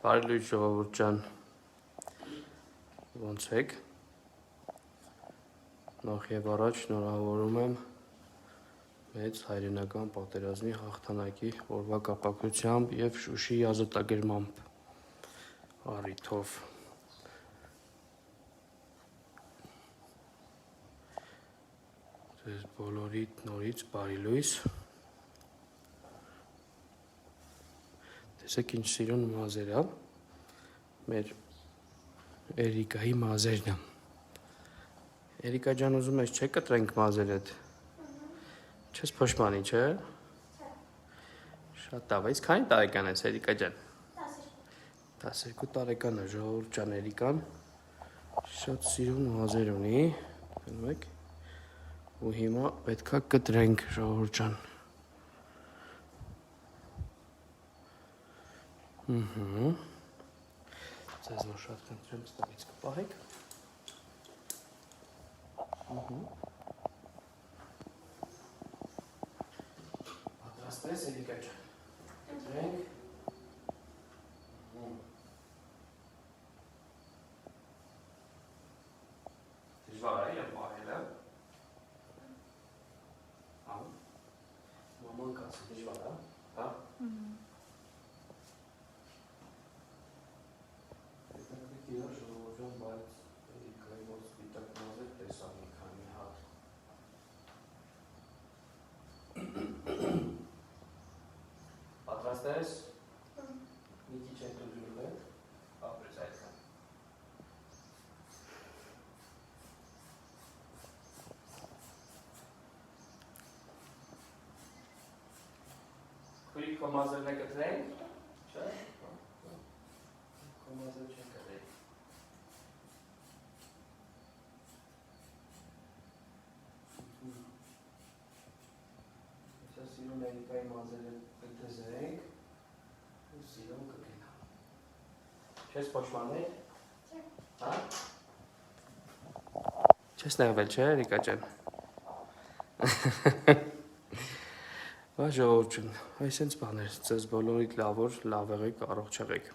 Բարի լույս ժողովուրդ ջան, ոնց եք, նախ և առաջ շնորհավորում եմ մեծ հայրենական պատերազմի հաղթանակի օրվա կապակցությամբ և Շուշիի ազատագրմամբ առիթով։ Ձեզ բոլորիդ նորից բարի լույս։ Տեսեք ինչ սիրուն մազեր է, մեր Էրիկայի մազերն է։ Էրիկա ջան, ուզում ես չէ կտրենք մազերդ։ Չես փոշմանի, չէ։ Շատ լավ, իսկ քանի տարեկան ես Էրիկա ջան։ 12 տարեկան է ժողովուրդ ջան Էրիկան։ Շատ սիրուն մազեր ունի, գնում եք։ Ու հիմա պետքա կտրենք ժողովուրդ ջան։ Ձեզ որ շատ կընտրեմ, ստավից կպահեք։ Պատրաստ ես Էրիկա ջան։ Կտրենք։ Դժվար է իրեն պահելը։ Մաման կասի դժվար է, հա։ Հետաքրքիր է ժողովուրդ ջան, բայց Էրիկայի մոտ սպիտակ մազեր տեսա մի քանի հատ։ Պատրաստ ես։ Մի քիչ հետո ջուրվեք, ապրես այդքան։ Քույրիկ քո մազերն է կտրենք, չէ՞։ Քո մազեր չեն կտրենք։ Սա սիրուն Էրիկայի մազերը կտեզենք ու սիրուն կգնա։ Չես փոշմանել։ Հա։ Չես նեղվել, չէ Էրիկա ջան։ Բա ժողովուրդ ջան, այս հենց բաներ, ձեզ բոլորիդ լավ օր, լավ եղեք, առողջ եղեք։